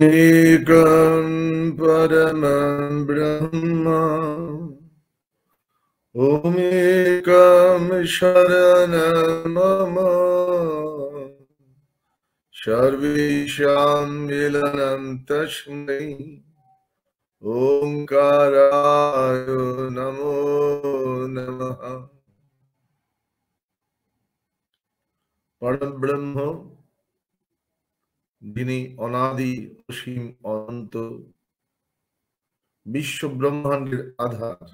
एकं परमं ब्रह्म ओमेकं शरणं मम सर्वेषां मिलनं तस्मै ओंकाराय नमो नमः। परम ब्रह्म যিনি অনাদি অসীম অনন্ত বিশ্ব ব্রহ্মাণ্ডের আধার,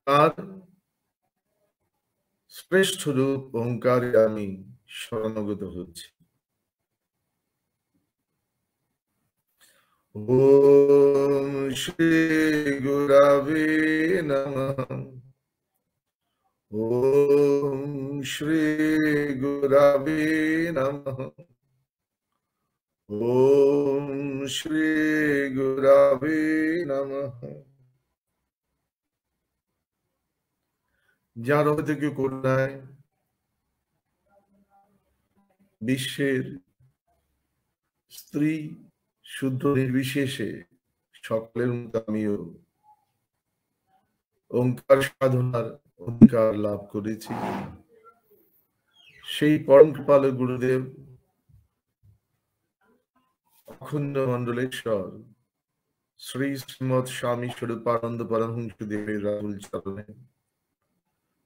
তার শ্রেষ্ঠ রূপ ওঙ্কারে আমি শরণাগত হচ্ছি। ওম শ্রী গুরবে নমঃ। ওম শ্রী গুরবে নমঃ। ওম শ্রী গুরবে নমঃ। যার থেকে করুণায় বিশ্বের স্ত্রী শুদ্ধ নির্বিশেষে সকলের মতো আমিও ওঙ্কার সাধনার অধিকার লাভ করেছি। সেই পরম কৃপালু গুরুদেব অখণ্ড মণ্ডলেশ্বর শ্রী শ্রীমৎ স্বামী স্বরূপানন্দ পরমহংসদেবের রাহুল চরণে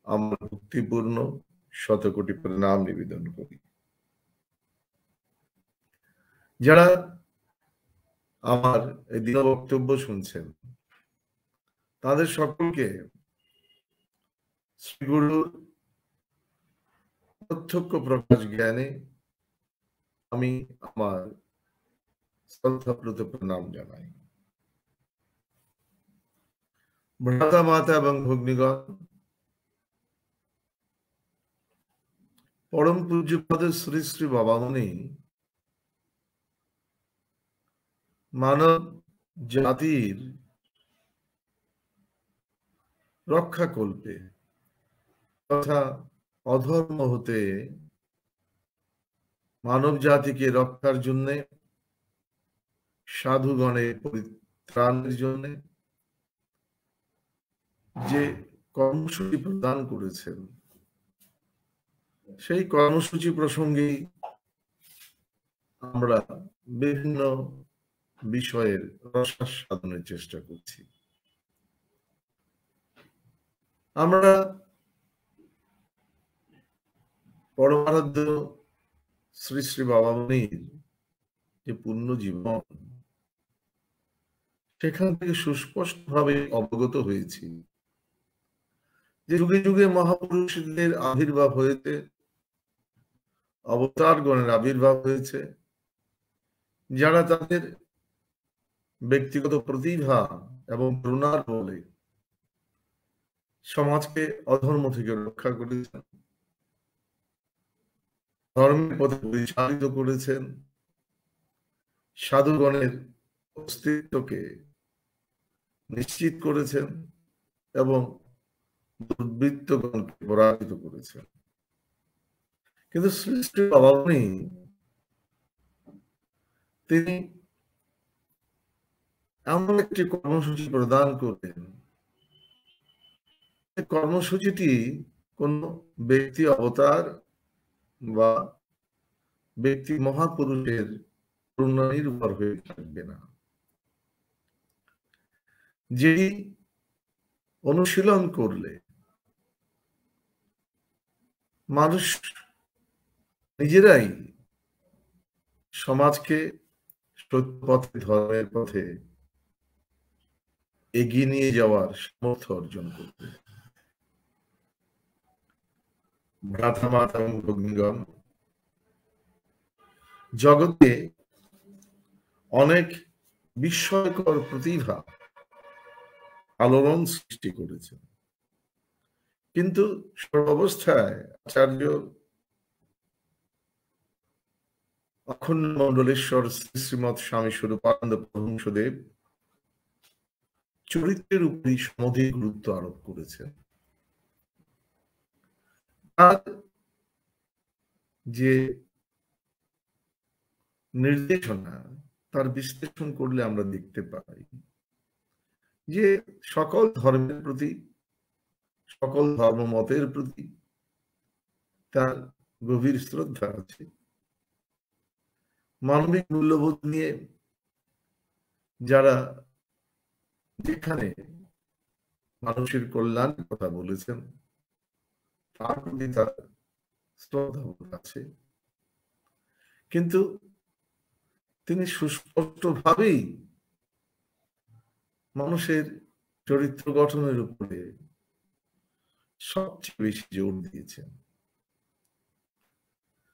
আমার ভক্তিপূর্ণ শতকোটি প্রণাম নিবেদন করি। যারা আমার এই দিন বক্তব্য শুনছেন তাদের সকলকে শ্রীগুরুর প্রত্যক্ষ প্রকাশ জ্ঞানে আমি আমার শ্রদ্ধাপ্রত প্রণাম জানাই। ভ্রাতা মাতা এবং ভগ্নীগণ, পরম পূজ্যপাদ শ্রী শ্রী বাবামণি মানব জাতির রক্ষা কল্পে তথা অধর্ম হতে মানব জাতিকে রক্ষার জন্য, সাধুগণের পরিত্রাণের জন্য যে কর্মসূচি প্রদান করেছেন, সেই কর্মসূচি প্রসঙ্গেই আমরা বিভিন্ন বিষয়ের রসাস্বাদনের চেষ্টা করছি। আমরা পরমারাধ্য শ্রী শ্রী বাবামণির যে পূর্ণ জীবন, সেখান থেকে সুস্পষ্টভাবে অবগত হয়েছি যে যুগে যুগে মহাপুরুষদের আবির্ভাব হয়েছে, অবতারগণের আবির্ভাব হয়েছে, যারা তাদের ব্যক্তিগত প্রতিভা এবং করুণার বলে সমাজকে অধর্ম থেকে রক্ষা করেছেন, ধর্মের পথে পরিচালিত করেছেন, সাধুগণের অস্তিত্বকে নিশ্চিত করেছেন এবং দুর্বৃত্তগণকে পরাজিত করেছেন। কিন্তু শ্রী শ্রী বাবামণি তিনি এমন একটি কর্মসূচি প্রদান করলেন, কর্মসূচিটি কোন ব্যক্তি অবতার বা ব্যক্তি মহাপুরুষের করুণা নির্ভর হয়ে থাকবে না। যেই অনুশীলন করলে মানুষ নিজেরাই সমাজকে সত্য পথে, ধর্মের পথে এগিয়ে নিয়ে যাওয়ার সামর্থ্য অর্জন করবে। ভ্রাতা মাতা এবং ভগ্নীগণ, জগতে অনেক বিস্ময়কর প্রতিভা আলোড়ন সৃষ্টি করেছে, কিন্তু সর্বাবস্থায় আচার্য অখণ্ড মণ্ডলেশ্বর শ্রী শ্রীমৎ স্বামী স্বরূপানন্দ পরমহংসদেব চরিত্রের উপরই সমধিক গুরুত্ব আরোপ করেছেন। তার যে নির্দেশনা তার বিশ্লেষণ করলে আমরা দেখতে পাই যে সকল ধর্মের প্রতি, সকল ধর্মমতের প্রতি তার গভীর শ্রদ্ধা আছে। মানবিক মূল্যবোধ নিয়ে যারা যেখানে মানুষের কল্যাণের কথা বলেছেন তার প্রতি তার শ্রদ্ধাবোধ আছে, কিন্তু তিনি সুস্পষ্টভাবেই মানুষের চরিত্র গঠনের উপরে সবচেয়ে বেশি জোর দিয়েছেন।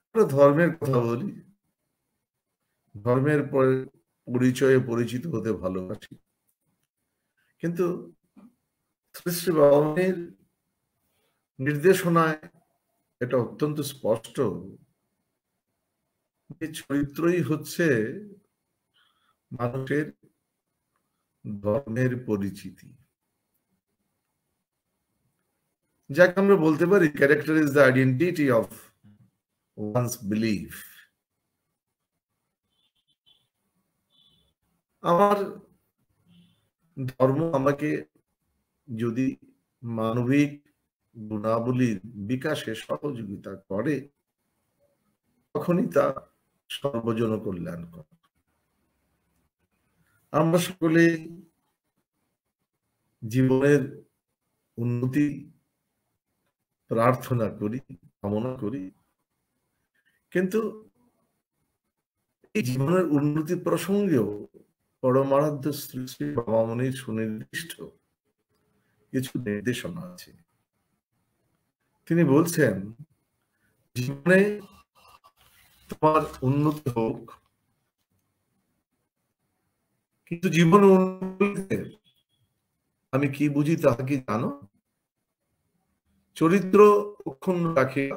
আমরা ধর্মের কথা বলি, ধর্মের পরিচয়ে পরিচিত হতে ভালোবাসি, কিন্তু শ্রী বাবা মায়ের নির্দেশনায় এটা অত্যন্ত স্পষ্ট যে চরিত্রই হচ্ছে মানুষের ধর্মের পরিচিতি, যাকে আমরা বলতে পারি character is the identity of one's belief. আমার ধর্ম আমাকে যদি মানবিক গুণাবলীর বিকাশে সহযোগিতা করে তখনই তা সর্বজন কল্যাণকর। আমরা সকলে জীবনের উন্নতি প্রার্থনা করি, কামনা করি, কিন্তু এই জীবনের উন্নতি প্রসঙ্গেও পরমারাধ্য শ্রী শ্রী বাবা মনির সুনির্দিষ্ট কিছু নির্দেশনা আছে। তিনি বলছেন, জীবনে তোমার উন্নতি হোক, কিন্তু জীবন উন্নতিতে আমি কি বুঝি তাহা কি জানো? চরিত্র অক্ষুণ্ণ রাখিয়া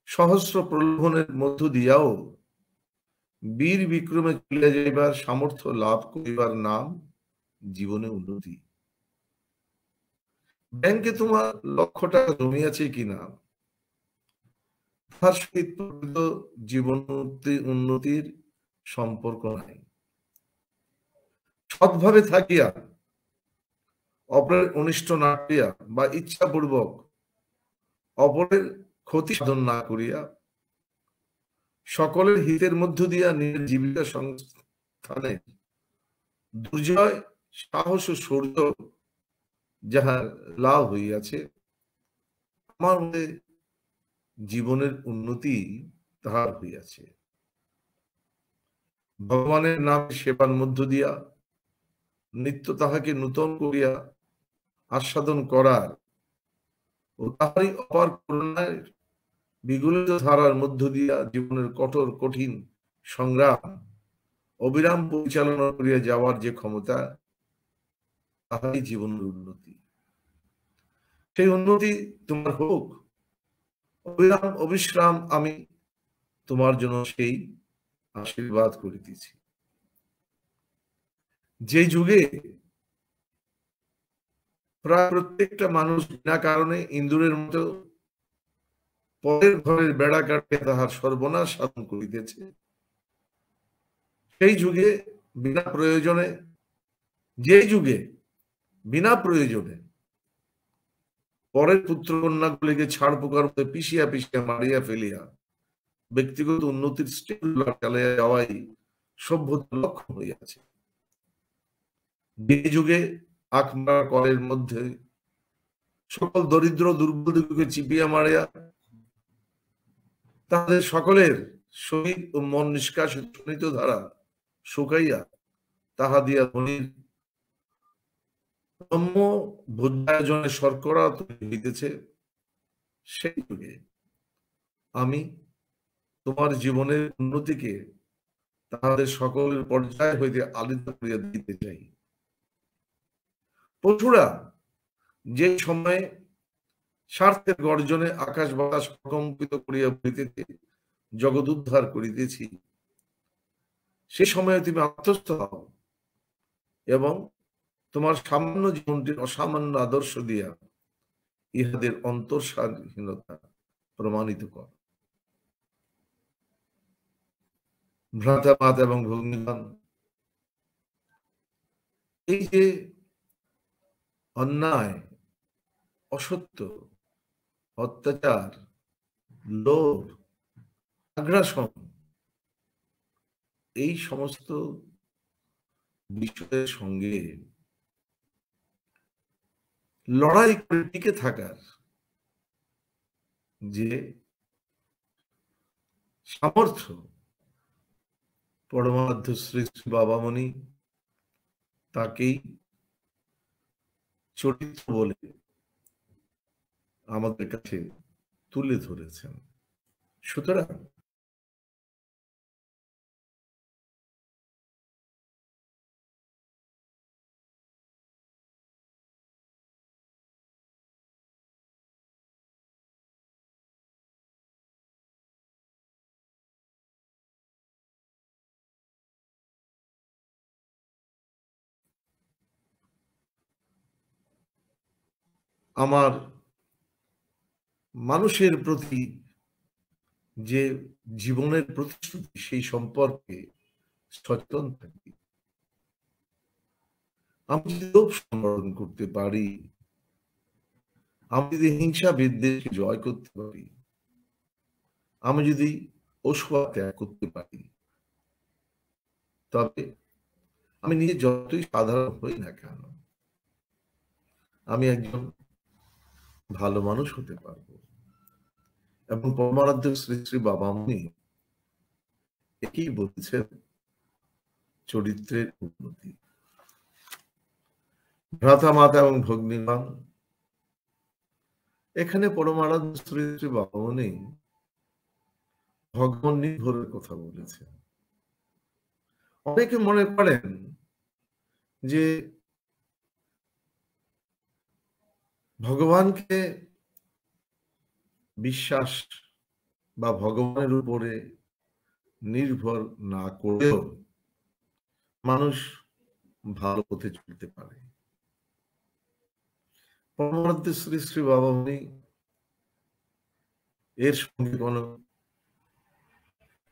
সহস্র প্রলোভনের মধ্য দিয়াও বীর বিক্রমে চলিয়া যাইবার সামর্থ্য লাভ করিবার নাম জীবনে উন্নতি। ব্যাংকে তোমার লক্ষ টাকা জমিয়াছে কিনা তার সহিত জীবন উন্নতির সম্পর্ক নাই। সৎভাবে থাকিয়া অপরের অনিষ্ট না করিয়া বা ইচ্ছাপূর্বক অপরের ক্ষতি সাধন না করিয়া সকলের হিতের মধ্য দিয়া নিজের জীবিকা সংস্থানে দুর্জয় সাহস ও শৌর্য যাহা লাভ হইয়াছে, আমার মধ্যে জীবনের উন্নতি তাহার হইয়াছে। ভগবানের নামে সেবার মধ্য দিয়া নিত্য তাহাকে নূতন করিয়া আস্বাদন করার ও তাহারই অপার করুণার বিগলিত ধারার মধ্য দিয়া জীবনের কঠোর কঠিন সংগ্রাম অবিরাম পরিচালনা করিয়া যাওয়ার যে ক্ষমতা, তাহাই জীবনের উন্নতি। সেই উন্নতি তোমার হোক, অবিরাম অবিশ্রাম আমি তোমার জন্য সেই আশীর্বাদ করিতেছি। যে যুগে প্রায় প্রত্যেকটা মানুষ বিনা কারণে ইন্দুরের মতো পরের ঘরের বেড়া কাটিয়ে তাহার সর্বনাশ সাধন করিতেছে, সেই যুগে বিনা প্রয়োজনে, যে যুগে বিনা প্রয়োজনে পরের পুত্র কন্যাগুলিকে ছাড় পোকার মধ্যে পিষিয়া পিষিয়া মারিয়া ফেলিয়া ব্যক্তিগত উন্নতির স্টেপগুলো চালিয়ে যাওয়াই সভ্যতার লক্ষ্য হইয়াছে। যে যুগে আখমারা কলের মধ্যে সকল দরিদ্র দুর্বলদিগকে চিপিয়া মারিয়া তাদের সকলের শহীদ ও মন নিষ্কাশিত শোণিত ধারা শুকাইয়া তাহা দিয়া ধনির ব্রহ্ম ভোজ্যায়োজনে শর্করা তৈরি হইতেছে, সেই যুগে আমি তোমার জীবনের উন্নতিকে তাহাদের সকলের পর্যায় হইতে আলিত করিয়া দিতে চাই। পশুরা যে সময়ে স্বার্থের গর্জনে আকাশ বাতাস প্রকম্পিত করিয়া বলিতেছে জগৎ উদ্ধার করিতেছি, সে সময়ে তুমি আত্মস্থ হও এবং তোমার সামান্য জীবনটির অসামান্য আদর্শ দিয়া ইহাদের অন্তঃসারহীনতা প্রমাণিত কর। ভ্রাতামাতা এবং ভগ্নীগণ, এই যে অন্যায়, অসত্য, অত্যাচার, লোভ, আগ্রাসন, এই সমস্ত বিষয়ের সঙ্গে লড়াই করে টিকে থাকার যে সামর্থ্য পরমারাধ্য শ্রী শ্রী বাবামণি তাকেই চরিত্র বলে আমাদের কাছে তুলে ধরেছেন। সুতরাং আমার মানুষের প্রতি যে জীবনের প্রতিশ্রুতি, সেই সম্পর্কে সচেতন থাকি। আমি যদি লোভ সম্বরণ করতে পারি, আমি যদি হিংসা বিদ্বেষকে জয় করতে পারি, আমি যদি অসূয়া ত্যাগ করতে পারি, তবে আমি নিজে যতই সাধারণ হই না কেন, আমি একজন ভালো মানুষ হতে পারবো। এবং পরমারাধ্য শ্রী শ্রী বাবামণি একেই বলছেন চরিত্রের উন্নতি। ভ্রাতা মাতা এবং ভগ্নীগণ, এখানে পরমারাধ্য শ্রী শ্রী বাবামণি ভগবান নির্ভরের কথা বলেছেন। অনেকে মনে করেন যে ভগবানকে বিশ্বাস বা ভগবানের উপরে নির্ভর না করেও মানুষ ভালো পথে চলতে পারে। পরমারাধ্য শ্রী শ্রী বাবামণি এর সঙ্গে কোনো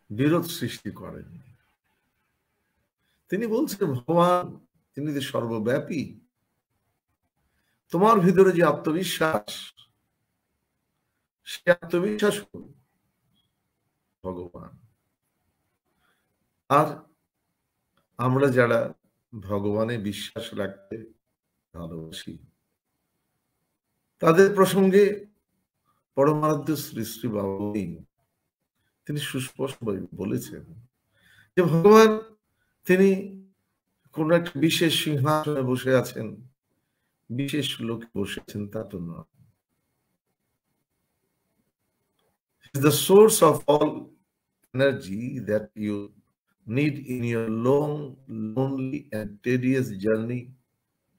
বিরোধ সৃষ্টি করেন। তিনি বলছেন ভগবান তিনি যে সর্বব্যাপী, তোমার ভিতরে যে আত্মবিশ্বাস, সে আত্মবিশ্বাস ভগবান। আর আমরা যারা ভগবানে বিশ্বাস রাখতে ভালোবাসি, তাদের প্রসঙ্গে পরমারাধ্য শ্রী শ্রী বাবামণি তিনি সুস্পষ্টভাবে বলেছেন যে ভগবান তিনি কোন একটা বিশেষ সিংহাসনে বসে আছেন, বিশেষ লোকে বসেছেন, তা তো নয়। The source of all energy that you need in your long, lonely and tedious journey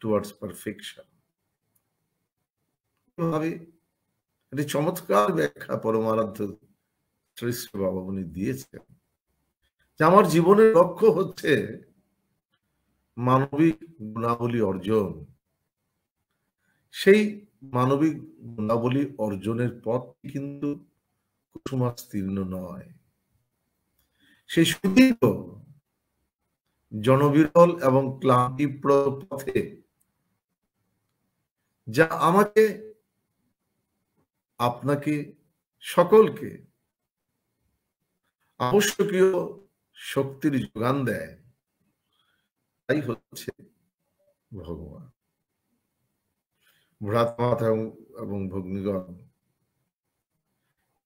towards perfection. এটি চমৎকার ব্যাখ্যা পরমারাধ্য শ্রী শ্রী বাবামণি দিয়েছেন যে আমার জীবনের লক্ষ্য হচ্ছে মানবিক গুণাবলী অর্জন। সেই মানবিক গুণাবলী অর্জনের পথ কিন্তু কুসুমাস্তীর্ণ নয়, সেই সুদীর্ঘ জনবিরল এবং ক্লান্তিপ্রদ পথে যা আমাকে আপনাকে সকলকে আবশ্যকীয় শক্তির যোগান দেয়, তাই হচ্ছে ভগবান। ভ্রাতা এবং ভগ্নীগণ,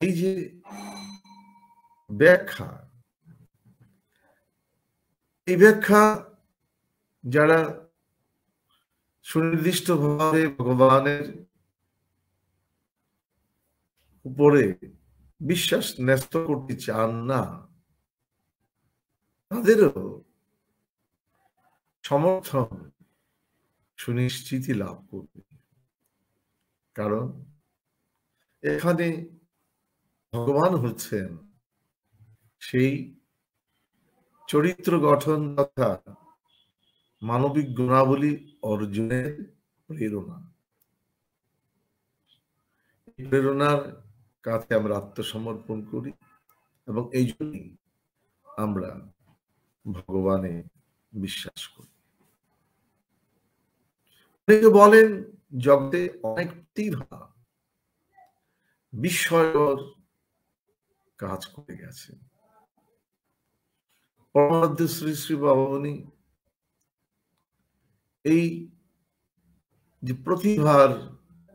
এই যে ব্যাখ্যা, এই ব্যাখ্যা যারা সুনির্দিষ্টভাবে ভগবানের উপরে বিশ্বাস ন্যস্ত করতে চান না, তাদেরও সমর্থন সুনিশ্চিতই লাভ করবে। কারণ এখানে ভগবান হচ্ছেন সেই চরিত্র গঠন তথা মানবিক গুণাবলী অর্জনের প্রেরণা। প্রেরণার কাছে আমরা আত্মসমর্পণ করি এবং এই জন্যই আমরা ভগবানে বিশ্বাস করি। অনেকে বলেন জগতে অনেক প্রতিভা বিস্ময়কর কাজ করে গেছে। পরমারাধ্য শ্রী শ্রী বাবামণি এই যে প্রতিভার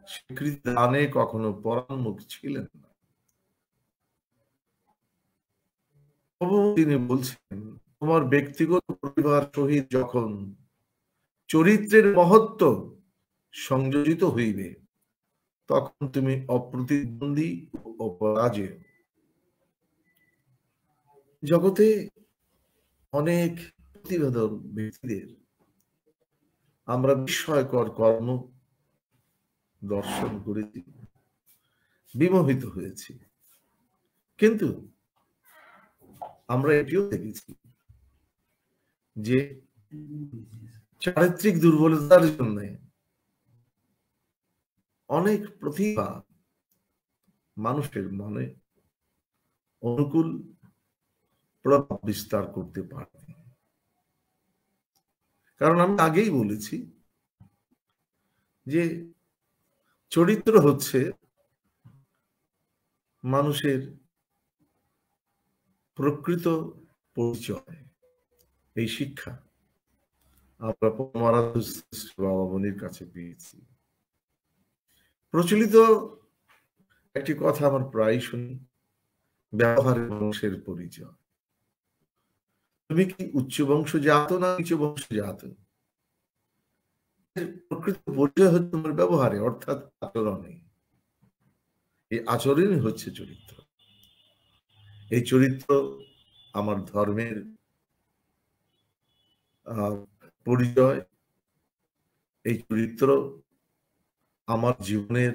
স্বীকৃতি দানে কখনো পরাঙ্মুখ ছিলেন না। তিনি বলছেন, তোমার ব্যক্তিগত প্রতিভার সহিত যখন চরিত্রের মহত্ব সংযোজিত হইবে তখন তুমি অপ্রতিদ্বন্দ্বী ও অপরাজেয়। জগতে অনেক প্রতিভাধর ব্যক্তিদের আমরা বিস্ময়কর কর্ম দর্শন করেছি, বিমোহিত হয়েছি, কিন্তু আমরা এটিও দেখেছি যে চারিত্রিক দুর্বলতার জন্য অনেক প্রতিভা মানুষের মনে অনুকূল প্রভাব বিস্তার করতে পারে। কারণ আমি আগেই বলেছি যে চরিত্র হচ্ছে মানুষের প্রকৃত পরিচয়। এই শিক্ষা আমরা পরমারাধ্য শ্রী বাবামণির কাছে পেয়েছি। প্রচলিত একটি কথা আমার প্রায় শুনি, ব্যবহারে বংশের পরিচয়। তুমি কি উচ্চ বংশজাত না নিচু বংশজাত, প্রকৃত পরিচয় হচ্ছে তোমার ব্যবহারে, অর্থাৎ আচরণে। এই আচরণই হচ্ছে চরিত্র। এই চরিত্র আমার ধর্মের পরিচয়, এই চরিত্র আমার জীবনের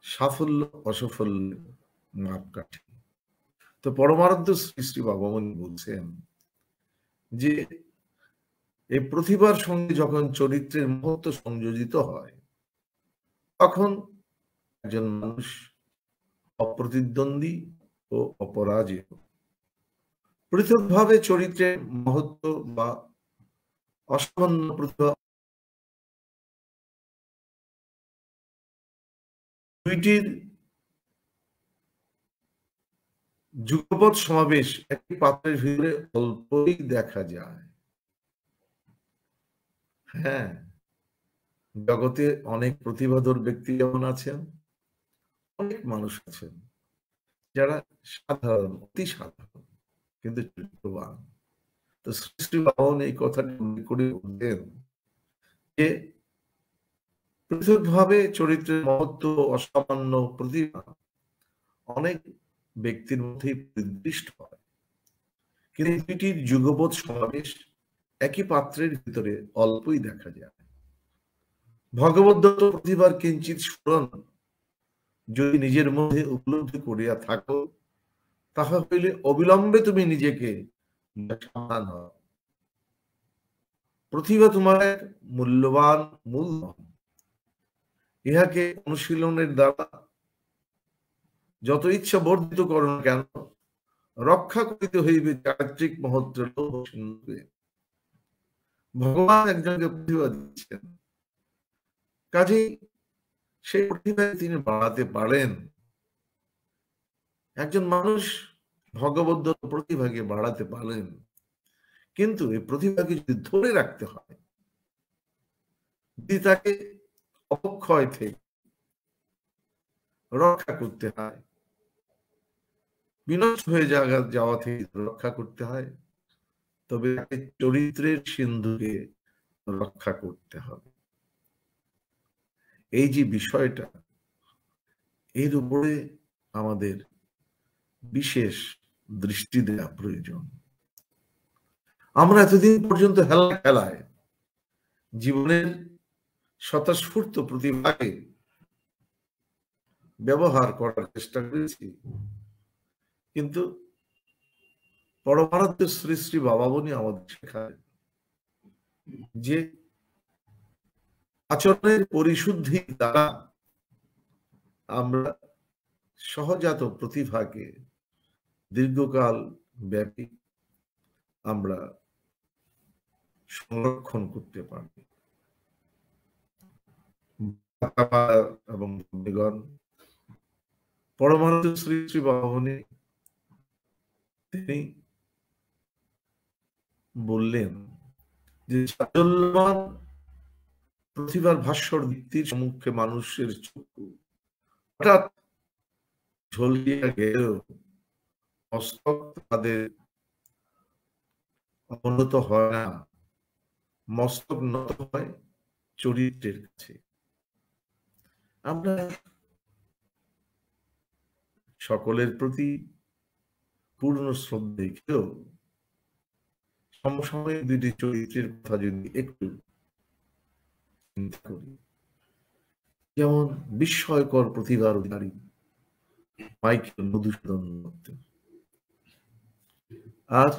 সাফল্য অসাফল্য মাপকাঠি। তো পরমারাধ্য শ্রী শ্রী বাবামণি বলছেন যে এই প্রতিভার সঙ্গে যখন চরিত্রের মহত্ব সংযোজিত হয় তখন একজন মানুষ অপ্রতিদ্বন্দ্বী ও অপরাজেয়। পৃথকভাবে চরিত্রের মহত্ব বা অসামান্য প্রতিভা দুইটির যুগপৎ সমাবেশ একটি পাত্রের ভিতরে অল্পই দেখা যায়। হ্যাঁ, জগতে অনেক প্রতিভাধর ব্যক্তি যেমন আছেন, অনেক মানুষ আছেন যারা সাধারণ, অতি সাধারণ, কিন্তু চরিত্রবান। তো শ্রী শ্রী বাবামণি এই কথাটি উল্লেখ করে বলতেন যে পৃথকভাবে চরিত্রের মহত্ব অসামান্য প্রতিভা অনেক ব্যক্তির মধ্যেই নির্দিষ্ট হয়, কিন্তু দুইটির যুগপৎ সমাবেশ একই পাত্রের ভিতরে অল্পই দেখা যায়। ভগবদ্দত্ত প্রতিভার কিঞ্চিত স্ফুরণ যদি নিজের মধ্যে উপলব্ধি করিয়া থাকো তাহা হইলে অবিলম্বে তুমি নিজেকে সাবধান হও। প্রতিভা তোমার এক মূল্যবান মূলধন। ইহাকে অনুশীলনের দ্বারা যত ইচ্ছা বর্ধিত করো না কেন, রক্ষা করিতে হইবে চারিত্রিক মহত্বের লোভ সিন্ধুকে। ভগবান একজনকে প্রতিভা দিচ্ছেন, কাজেই সেই প্রতিভাকে তিনি বাড়াতে পারেন। একজন মানুষ ভগবদ্ প্রতিভাকে বাড়াতে পারেন, কিন্তু এই প্রতিভাকে যদি ধরে রাখতে হয়, যদি তাকে অবক্ষয় থেকে রক্ষা করতে হয়, বিনষ্ট হয়ে যাওয়া থেকে রক্ষা করতে হয়, তবে তাকে চরিত্রের সিন্ধুকে রক্ষা করতে হবে। এই যে বিষয়টা, এর উপরে আমাদের বিশেষ দৃষ্টি দেওয়া প্রয়োজন। আমরা এতদিন পর্যন্ত খেলায় জীবনের স্বতঃস্ফূর্ত প্রতিভাকে ব্যবহার করার চেষ্টা করেছি, কিন্তু পরমারাধ্য শ্রী শ্রী বাবামণি আমাদের শেখায় যে আচরণের পরিশুদ্ধি দ্বারা আমরা সহজাত প্রতিভাকে দীর্ঘকাল ব্যাপী আমরা সংরক্ষণ করতে পারি। এবং বন্ধুগণ, পরমানন্দ শ্রী শ্রী বাবামণি তিনি বললেন যে চাঞ্চল্যমান প্রতিভার ভাস্বর দীপ্তির সম্মুখে মানুষের চক্ষু হঠাৎ ঝলকিয়া গেলেও মস্তক তাদের অবনত হয় না, মস্তক নত হয় চরিত্রের কাছে। আমরা সকলের প্রতি পূর্ণ শ্রদ্ধা রেখেও সমসাময়িক দুটি চরিত্রের কথা যদি একটু চিন্তা করি, যেমন বিস্ময়কর প্রতিভার অধিকারী মাইকেল মধুসূদন দত্ত, আর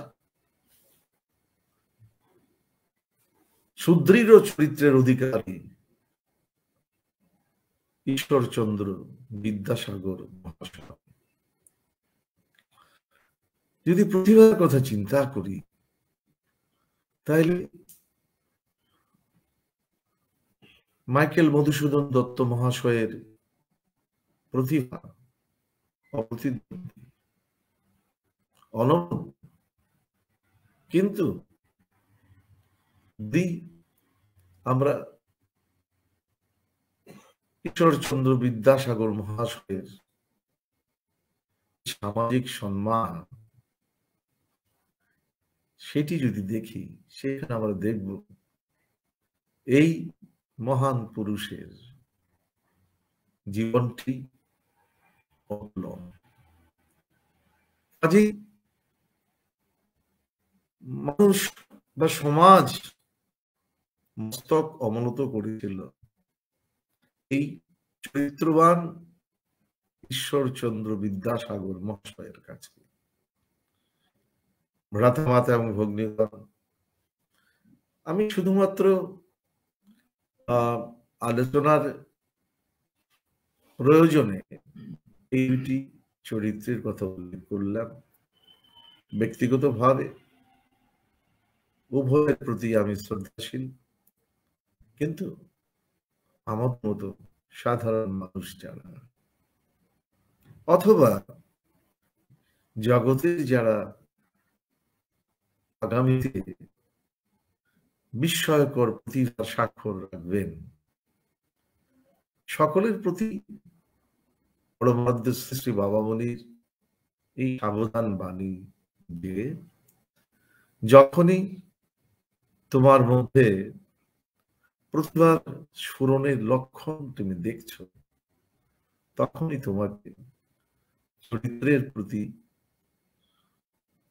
সুদৃঢ় চরিত্রের অধিকারী ঈশ্বরচন্দ্র বিদ্যাসাগর মহাশয়। যদি প্রতিভার কথা চিন্তা করি, তাহলে মাইকেল মধুসূদন দত্ত মহাশয়ের প্রতিভা অপ্রতিদ্বন্দ্বী, অনন্য। কিন্তু যদি আমরা ঈশ্বরচন্দ্র বিদ্যাসাগর মহাশয়ের সামাজিক সম্মান সেটি যদি দেখি, সেখানে আমরা দেখব এই মহান পুরুষের জীবনটি অতুলন। কাজেই মানুষ বা সমাজ মস্তক অবনত করেছিল এই চরিত্রবান ঈশ্বরচন্দ্র বিদ্যাসাগর মহাশয়ের কাছে। ভ্রাতা মাতা এবং ভগ্নীগণ, আমি শুধুমাত্র আলোচনার প্রয়োজনে এই দুটি চরিত্রের কথা উল্লেখ করলাম। ব্যক্তিগতভাবে উভয়ের প্রতি আমি শ্রদ্ধাশীল, কিন্তু আমার মতো সাধারণ মানুষ যারা, অথবা জগতের যারা আগামীতে বিস্ময়কর প্রতিভার স্বাক্ষর রাখবেন, সকলের প্রতি পরমারাধ্য শ্রী শ্রী বাবামণির এই সাবধান বাণী যে যখনই তোমার মধ্যে প্রতিভার স্ফুরণের লক্ষণ তুমি দেখছো, তখনই তোমাকে চরিত্রের প্রতি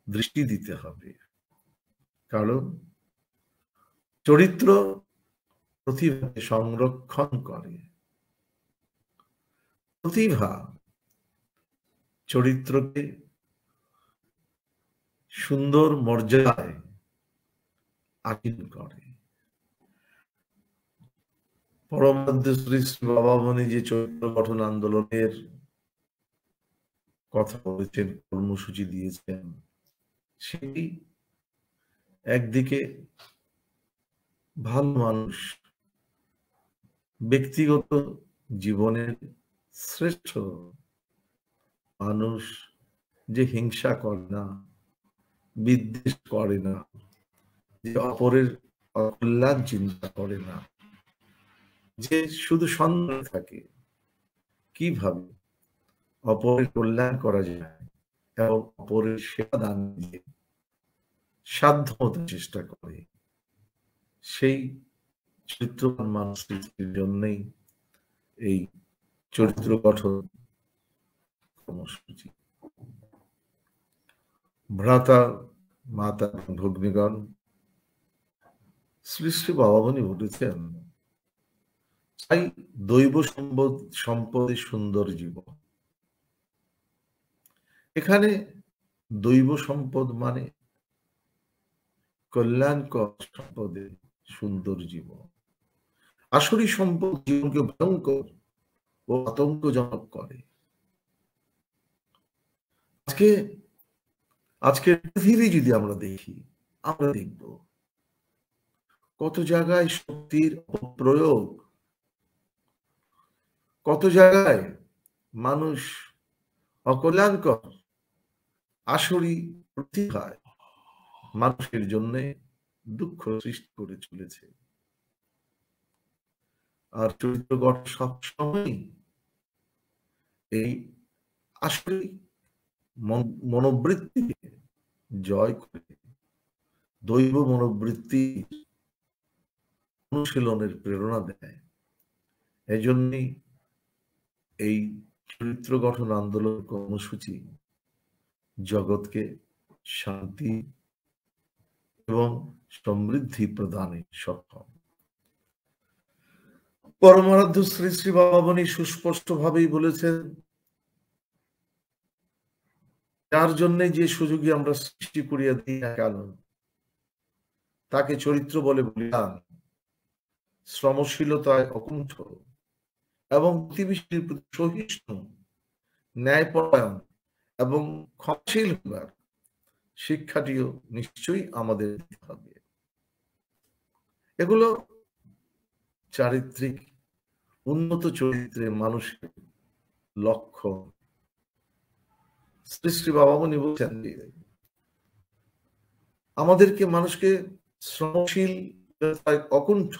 দৃষ্টি দিতে হবে। কারণ চরিত্র প্রতিভাকে সংরক্ষণ করে। প্রতিভা চরিত্রকে সুন্দর মর্যাদায় আসীন করে। পরমারাধ্য শ্রী শ্রী বাবামণি যে চরিত্র গঠন আন্দোলনের কথা বলেছেন, কর্মসূচি দিয়েছেন, সেটি একদিকে ভালো মানুষ ব্যক্তিগত জীবনের শ্রেষ্ঠ মানুষ, যে হিংসা করে না, বিদ্বেষ করে না, যে অপরের অকল্যাণ চিন্তা করে না, যে শুধু সন্দেহ থাকে কিভাবে অপরের কল্যাণ করা যায় এবং অপরের সেবা দান দিয়ে সাধ্যমতো চেষ্টা করে, সেই চরিত্রবান মানুষটির জন্যই এই চরিত্র গঠন কর্মসূচি। ভ্রাতা মাতা ভগ্নীগণ, শ্রী শ্রী বাবামণি বলেছেন, চাই দৈব সম্পদে সুন্দর জীবন। এখানে দৈব সম্পদ মানে কল্যাণকর সম্পদে সুন্দর জীবন। আসরি সম্পদ জীবনকে ভয়ঙ্কর ও আতঙ্কজনক করে। আজকের পৃথিবী যদি আমরা দেখি, আমরা দেখব কত জায়গায় শক্তির প্রয়োগ, কত জায়গায় মানুষ অকল্যাণকর আসরি প্রতিভায় মানুষের জন্য দুঃখ সৃষ্টি করে চলেছে। আর চরিত্র গঠন সবসময় এই আসরি মনোবৃত্তিকে জয় করে দৈব মনোবৃত্তির অনুশীলনের প্রেরণা দেয়। এজন্যই এই চরিত্র গঠন আন্দোলন কর্মসূচি জগৎকে শান্তি এবং সমৃদ্ধি প্রদানে সক্ষম। পরমারাধ্য শ্রী শ্রী বাবামণি সুস্পষ্ট ভাবেই বলেছেন, যার জন্য যে সুযোগই আমরা সৃষ্টি করিয়া দিই না কেন, তাকে চরিত্র বলে বলিলাম, শ্রমশীলতায় অকুণ্ঠ এবং প্রতিবেশীর প্রতি সহিষ্ণু, ন্যায়পরায়ণ এবং ক্ষমাশীল হবার শিক্ষাটিও নিশ্চয়ই আমাদের দিতে হবে। এগুলো চারিত্রিক উন্নত চরিত্রের মানুষের লক্ষ্য। শ্রী শ্রী বাবামণি বলছেন আমাদেরকে মানুষকে শ্রমশীল অকুণ্ঠ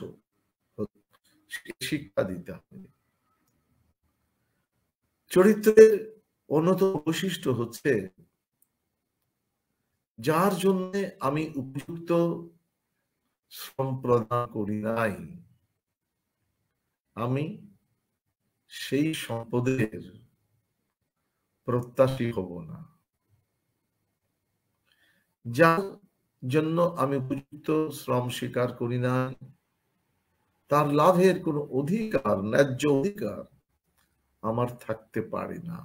শিক্ষা দিতে হবে। চরিত্রের অন্যতম বৈশিষ্ট্য হচ্ছে, যার জন্য আমি উপযুক্ত শ্রম প্রদান করি নাই, আমি সেই সম্পদের প্রত্যাশী হব না। যার জন্য আমি উপযুক্ত শ্রম স্বীকার করি না, তার লাভের কোনো অধিকার, ন্যায্য অধিকার আমার থাকতে পারে না।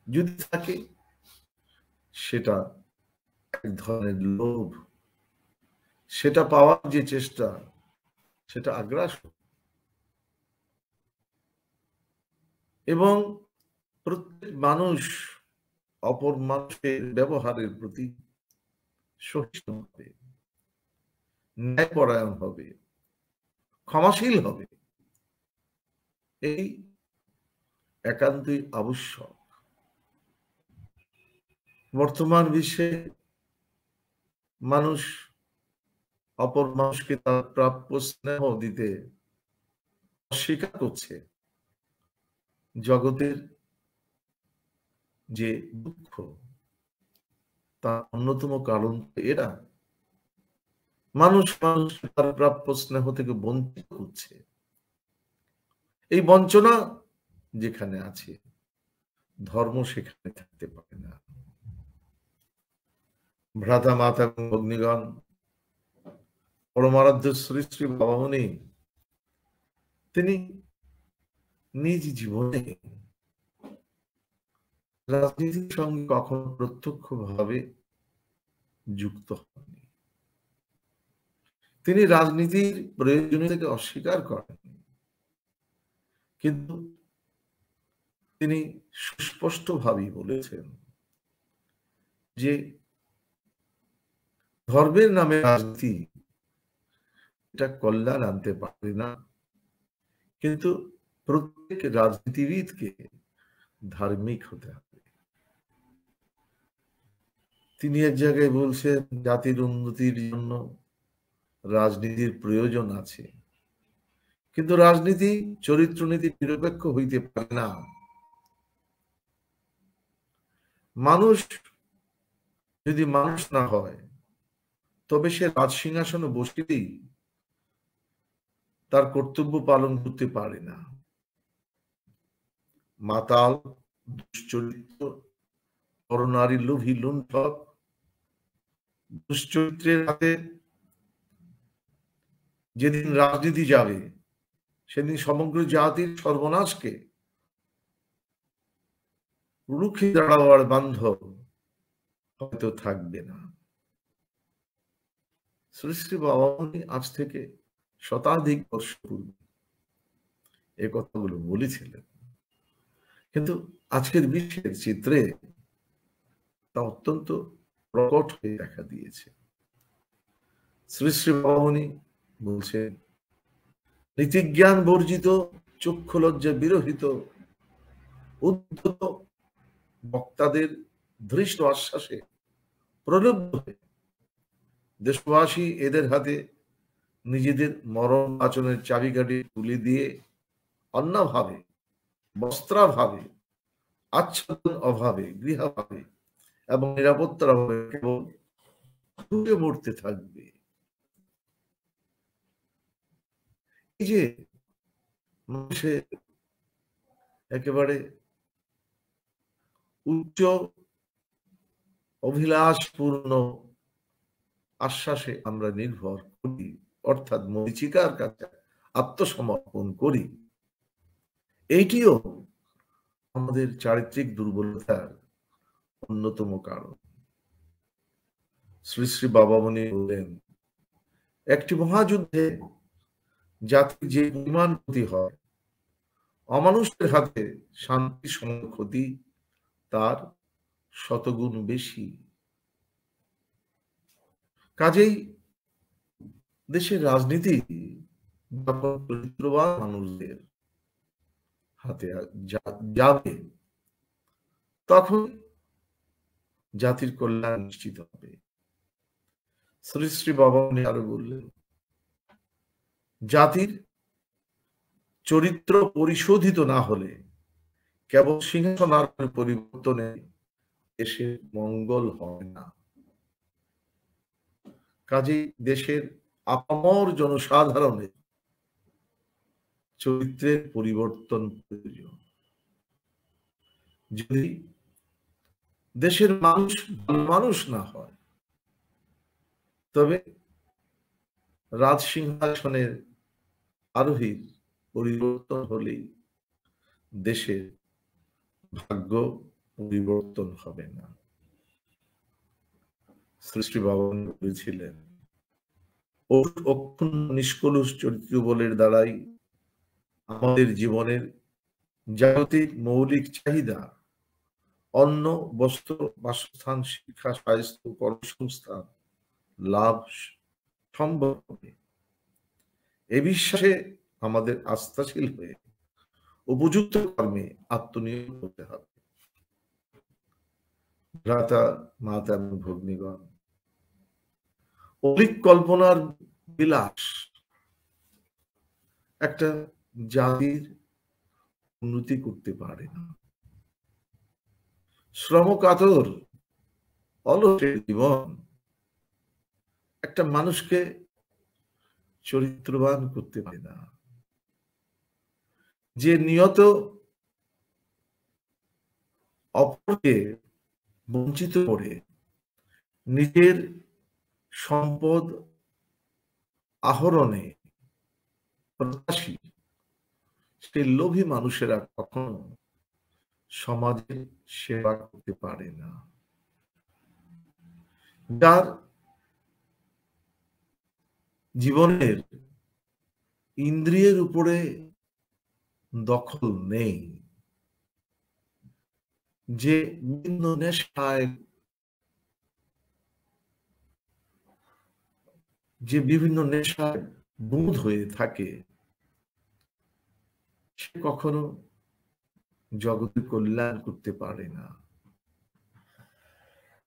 যদি থাকে সেটা এক ধরনের লোভ, সেটা পাওয়ার যে চেষ্টা, সেটা আগ্রাসন। এবং প্রত্যেক মানুষ অপর মানুষের ব্যবহারের প্রতি সহিষ্ণু হবে, ন্যায়পরায়ণ হবে, ক্ষমাশীল হবে। এই একান্তই আবশ্যক। বর্তমান বিশ্বে মানুষ অপর মানুষকে তার প্রাপ্য স্নেহ দিতে অস্বীকার করছে। জগতের যে দুঃখ, তার অন্যতম কারণ এরা। মানুষ তার প্রাপ্য স্নেহ থেকে বঞ্চিত হচ্ছে। এই বঞ্চনা যেখানে আছে, ধর্ম সেখানে থাকতে পারে না। ভ্রাতা মাতা এবং অগ্নিগণ, পরমারাধ্য শ্রী শ্রী বাবামণি তিনি নিজ জীবনে রাজনীতির সঙ্গে কখনো প্রত্যক্ষভাবে যুক্ত হননি। তিনি রাজনীতির প্রয়োজনীয়তাকে অস্বীকার করেননি, কিন্তু তিনি সুস্পষ্টভাবেই বলেছেন যে ধর্মের নামে রাজনীতি এটা কল্যাণ আনতে পারে না, কিন্তু প্রত্যেক রাজনীতিবিদকে ধার্মিক হতে হবে। তিনি এক জায়গায় বলছেন, জাতির উন্নতির জন্য রাজনীতির প্রয়োজন আছে, কিন্তু রাজনীতি চরিত্রনীতি নিরপেক্ষ হইতে পারে না। মানুষ যদি মানুষ না হয়, তবে সে রাজসিংহাসনে বসিতেই তার কর্তব্য পালন করতে পারে না। মাতাল, দুশ্চরিত্র, পরনারী লোভী লুণ্ঠক, দুশ্চরিত্রের হাতে যেদিন রাজনীতি যাবে, সেদিন সমগ্র জাতির সর্বনাশকে রুখে দাঁড়াবার বান্ধব হয়তো থাকবে না। শ্রী শ্রী বাবামণি আজ থেকে শতাধিক বর্ষ পূর্বে এ কথাগুলো বলেছিলেন, কিন্তু আজকের বিশ্বের চিত্রে তা অত্যন্ত প্রকট হয়ে দেখা দিয়েছে। শ্রী শ্রী বাবামণি বলছেন, নীতিজ্ঞান বর্জিত, চক্ষু লজ্জা বিরহিত, উদ্ধত বক্তাদের ধৃষ্ট আশ্বাসে প্রলুব্ধ হয়ে দেশবাসী এদের হাতে নিজেদের মরণ আচরণের চাবিকাঠি তুলে দিয়ে অন্নভাবে, বস্ত্রাভাবে, আচ্ছাদন অভাবে, গৃহাভাবে এবং নিরাপত্তার অভাবে কেবল ঘুরে মরতে থাকবে। এই যে মানুষের একেবারে উচ্চ অভিলাষপূর্ণ আশ্বাসে আমরা নির্ভর করি, অর্থাৎ মরীচিকার কাছে আত্মসমর্পণ করি, এইটিও আমাদের চারিত্রিক দুর্বলতার অন্যতম কারণ। শ্রী শ্রী বাবামণি বললেন, একটি মহাযুদ্ধে জাতির যে পরিমাণ ক্ষতি হয়, অমানুষের হাতে শান্তির সমান ক্ষতি তার শতগুণ বেশি। কাজেই দেশের রাজনীতি চরিত্রবান মানুষদের হাতে যাবে, তখন জাতির কল্যাণ নিশ্চিত হবে। শ্রী শ্রী বাবামণি আরো বললেন, জাতির চরিত্র পরিশোধিত না হলে কেবল সিংহাসন পরিবর্তনে দেশের মঙ্গল হয় না। কাজেই দেশের আপামর জনসাধারণের চরিত্রের পরিবর্তন প্রয়োজন। যদি দেশের মানুষ মানুষ না হয়, তবে রাজসিংহাসনের আরোহীর পরিবর্তন হলেই দেশের ভাগ্য পরিবর্তন হবে না। সৃষ্টি ভগবান বলেছিলেন, অক্ষুণ্ণ নিষ্কলুষ চরিত্র বলের দ্বারাই আমাদের জীবনের জাগতিক মৌলিক চাহিদা, অন্ন, বস্ত্র, বাসস্থান, শিক্ষা, স্বাস্থ্য, কর্মসংস্থান লাভ সম্ভব হবে। এ বিশ্বাসে আমাদের আস্থাশীল হয়ে উপযুক্ত কর্মে আত্মনিয়োগ করতে হবে। ভ্রাতা, মাতা এবং ভগ্নীগণ, অলিক কল্পনার বিলাস একটা জাতির উন্নতি করতে পারে না। শ্রমকাতর অলসের জীবন একটা মানুষকে চরিত্রবান করতে পারে না। যে নিয়ত অপরকে বঞ্চিত করে নিজের সম্পদ আহরণে প্রত্যাশী, সেই লোভী মানুষেরা কখনো সমাজের সেবা করতে পারে না। যার জীবনের ইন্দ্রিয়ের উপরে দখল নেই, যে বিভিন্ন নেশায়, যে বিভিন্ন নেশায় বুঁদ হয়ে থাকে, সে কখনো জগতের কল্যাণ করতে পারে না।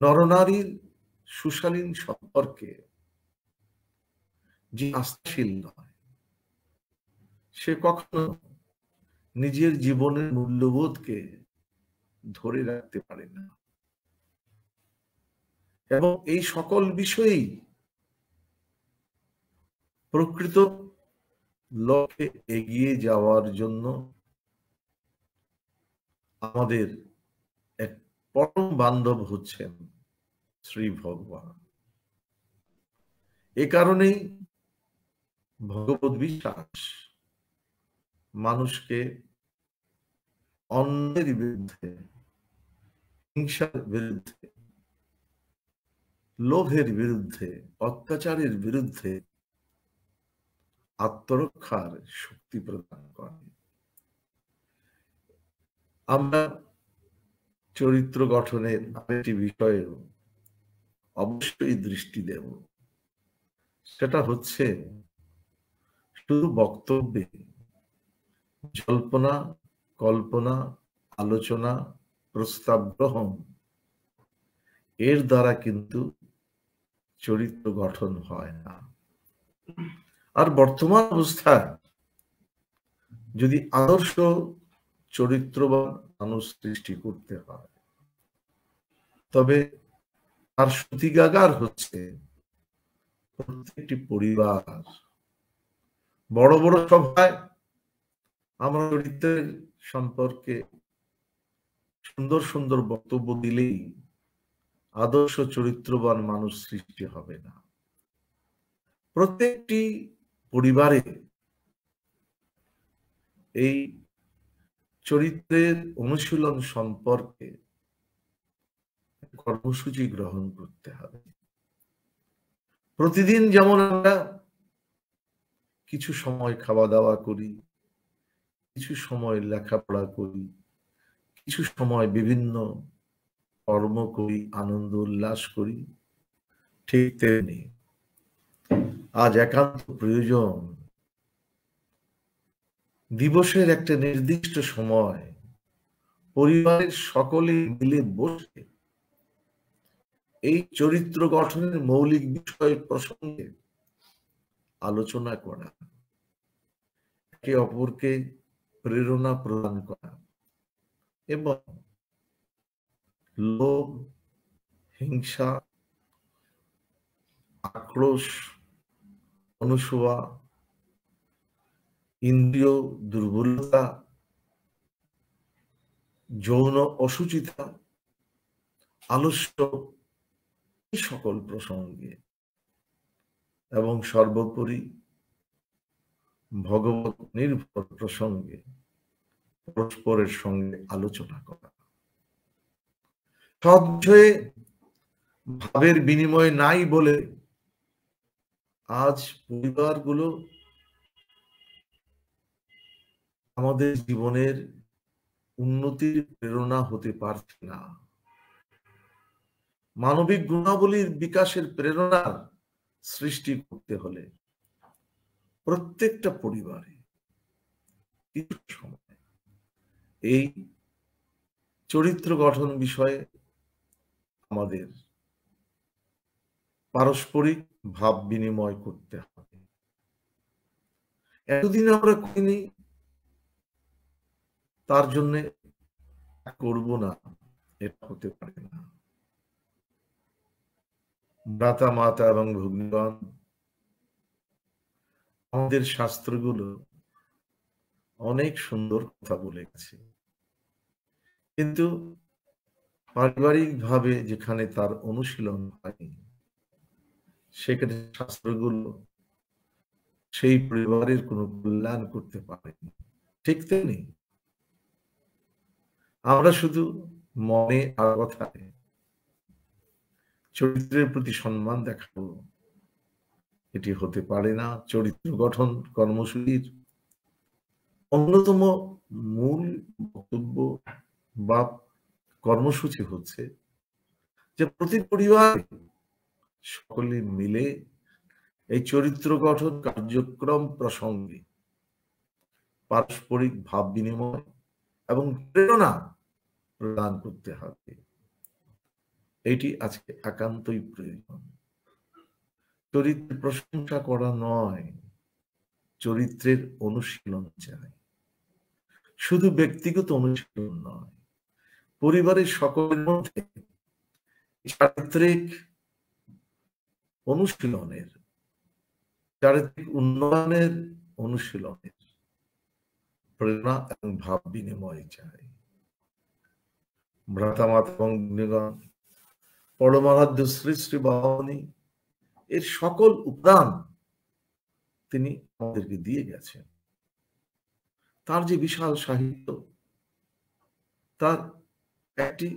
নরনারীর সুশালীন সম্পর্কে যে আস্থাশীল নয়, সে কখনো নিজের জীবনের মূল্যবোধকে ধরে রাখতে পারে না। এবং এই সকল বিষয়েই প্রকৃত লক্ষ্যে এগিয়ে যাওয়ার জন্য আমাদের এক পরম বান্ধব হচ্ছেন শ্রী ভগবান। এ কারণেই ভগবত বিশ্বাস মানুষকে অন্যের বিরুদ্ধে, হিংসার বিরুদ্ধে, লোভের বিরুদ্ধে, অত্যাচারের বিরুদ্ধে আত্মরক্ষার শক্তি প্রদান করে। আমরা চরিত্র গঠনের আরেকটি বিষয়েও অবশ্যই দৃষ্টি দেব। সেটা হচ্ছে শুধু বক্তব্যে জল্পনা, কল্পনা, আলোচনা, প্রস্তাব গ্রহণ এর দ্বারা কিন্তু চরিত্র গঠন হয় না। আর বর্তমান অবস্থায় যদি আদর্শ চরিত্রবান মানুষ সৃষ্টি করতে হয়, তবে তার সূতিকাগার হচ্ছে প্রত্যেকটি পরিবার। বড় বড় সভায় আমরা চরিত্রের সম্পর্কে সুন্দর সুন্দর বক্তব্য দিলেই আদর্শ চরিত্রবান মানুষ সৃষ্টি হবে না। প্রত্যেকটি পরিবারে এই চরিত্রের অনুশীলন সম্পর্কে কর্মসূচি গ্রহণ করতে হবে। প্রতিদিন যেমন আমরা কিছু সময় খাওয়া দাওয়া করি, কিছু সময় লেখাপড়া করি, কিছু সময় বিভিন্ন কর্ম করি, আনন্দ উল্লাস করি, ঠিক তেমনি আজ একান্ত প্রয়োজন দিবসের একটা নির্দিষ্ট সময় পরিবারের সকলে মিলে বসে এই চরিত্র গঠনের মৌলিক বিষয় প্রসঙ্গে আলোচনা করা, একে অপরকে প্রেরণা প্রদান করা এবং লোভ, হিংসা, আক্রোশ, অনুসূয়া, ইন্দ্রিয় দুর্বলতা, যৌন অসুচিতা, আলস্য, এই সকল প্রসঙ্গে এবং সর্বোপরি ভগবত নির্ভর প্রসঙ্গে পরস্পরের সঙ্গে আলোচনা করা। সব বিষয়ে ভাবের বিনিময় নাই বলে আজ পরিবারগুলো আমাদের জীবনের উন্নতির প্রেরণা হতে পারছে না। মানবিক গুণাবলীর বিকাশের প্রেরণা সৃষ্টি করতে হলে প্রত্যেকটা পরিবারে কিছু সময় এই চরিত্র গঠন বিষয়ে আমাদের পারস্পরিক ভাব বিনিময় করতে হবে। এতদিন আমরা করিনি, তার জন্য করব না, এটা হতে পারে না। ভ্রাতা, মাতা এবং ভগ্নীগণ, আমাদের শাস্ত্রগুলো অনেক সুন্দর কথা বলে গেছে, কিন্তু পারিবারিক ভাবে যেখানে তার অনুশীলন হয়নি, সেখানে শাস্ত্রগুলো সেই পরিবারের কোনো কল্যাণ করতে পারেনি। ঠিক তেমনি আমরা শুধু মনে আর কথায় চরিত্রের প্রতি সম্মান দেখাবো, এটি হতে পারে না। চরিত্র গঠন কর্মসূচির অন্যতম মূল বক্তব্য বা কর্মসূচি হচ্ছে যে প্রতি পরিবারে সকলে মিলে এই চরিত্র গঠন কার্যক্রম প্রসঙ্গে পারস্পরিক ভাব বিনিময় এবং প্রেরণা প্রদান করতে হবে। এটি আজকে একান্তই প্রয়োজন। চরিত্রের প্রশংসা করা নয়, চরিত্রের অনুশীলন চাই। শুধু ব্যক্তিগত অনুশীলন নয়, পরিবারের সকলের মধ্যে চারিত্রিক অনুশীলনের, চারিত্রিক উন্নয়নের অনুশীলনের প্রেরণা এবং ভাব বিনিময় চাই। ভ্রাতামাতা এবং ভগ্নীগণ, পরমারাধ্য শ্রী শ্রী বাবামণি এর সকল উপাদান তিনি আমাদেরকে দিয়ে গেছেন। তার যে বিশাল সাহিত্য, তার একটি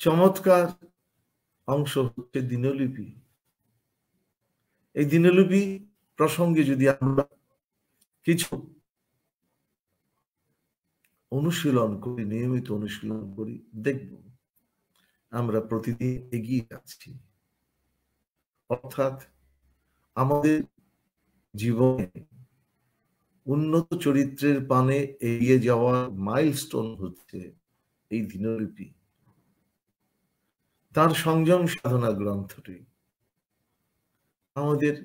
চমৎকার অংশ হচ্ছে দিনলিপি। এই দিনলিপি প্রসঙ্গে যদি আমরা কিছু অনুশীলন করি, নিয়মিত অনুশীলন করি, দেখব আমরা প্রতিদিন এগিয়ে যাচ্ছি, অর্থাৎ আমাদের জীবনে উন্নত চরিত্রের পানে এগিয়ে যাওয়ার মাইলস্টোন হচ্ছে এই দিনলিপি। তার সংযম সাধনা গ্রন্থটি আমাদের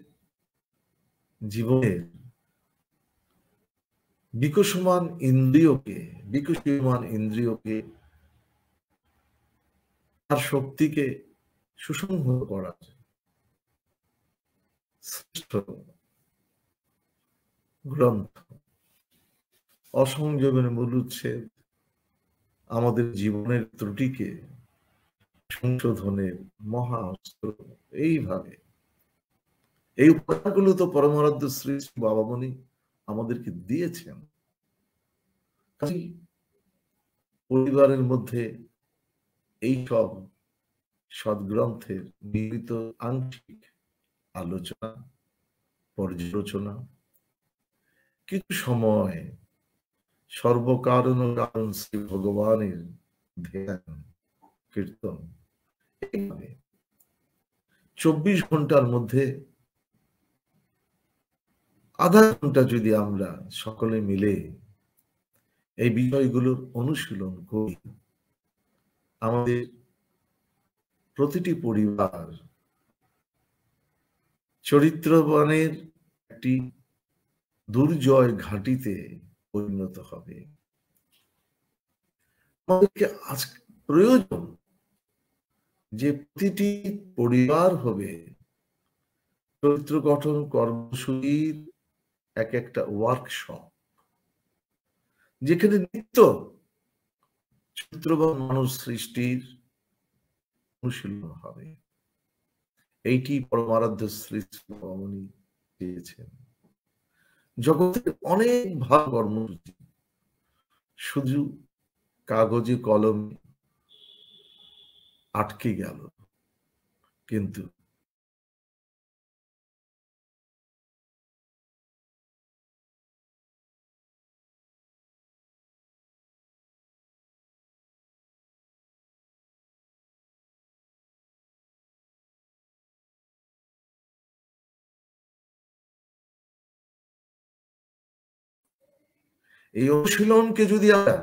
জীবনের বিকশমান ইন্দ্রিয়কে তার শক্তিকে সুসংহত করার শ্রেষ্ঠ গ্রন্থ। অসংযমের মূল উচ্ছেদ আমাদের জীবনের ত্রুটিকে সংশোধনের মহা অস্ত্র। এইভাবে এই উপাদানগুলো তো পরমারাধ্য শ্রী শ্রী বাবামণি আমাদেরকে দিয়েছেন। পরিবারের মধ্যে এই সব সদ্গ্রন্থের নিয়মিত আংশিক আলোচনা, পর্যালোচনা, কিছু সময় সর্বকারণ কারণ শ্রী ভগবানের ধ্যান কীর্তন, এইভাবে 24 ঘন্টার মধ্যে আধা ঘন্টা যদি আমরা সকলে মিলে এই বিষয়গুলোর অনুশীলন করি, আমাদের প্রতিটি পরিবার চরিত্রবানের একটি দুর্জয় ঘাঁটিতে পরিণত হবে। আমাদেরকে আজ প্রয়োজন যে প্রতিটি পরিবার হবে চরিত্র গঠন কর্মসূচির এক একটা ওয়ার্কশপ, যেখানে নিত্য চরিত্রবান মানুষ সৃষ্টির অনুশীলন হবে। এইটি পরমারাধ্য শ্রী শ্রী বাবামণি দিয়েছেন। জগতের অনেক ভালো কর্মসূচি শুধু কাগজে কলমে আটকে গেল, কিন্তু এই অনুশীলনকে যদি আমরা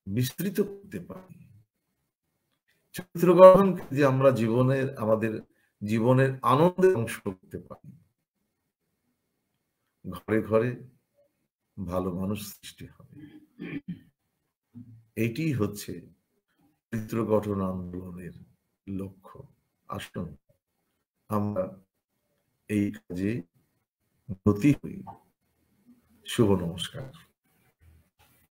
বিস্তৃত করতে পারি, চরিত্র গঠনকে যদি আমরা আমাদের জীবনের আনন্দের অংশ করতে পারি, ঘরে ঘরে ভালো মানুষ সৃষ্টি হবে। এটি হচ্ছে চরিত্র গঠন আন্দোলনের লক্ষ্য। আসুন আমরা এই কাজে ব্রতী হই। শুভ নমস্কার।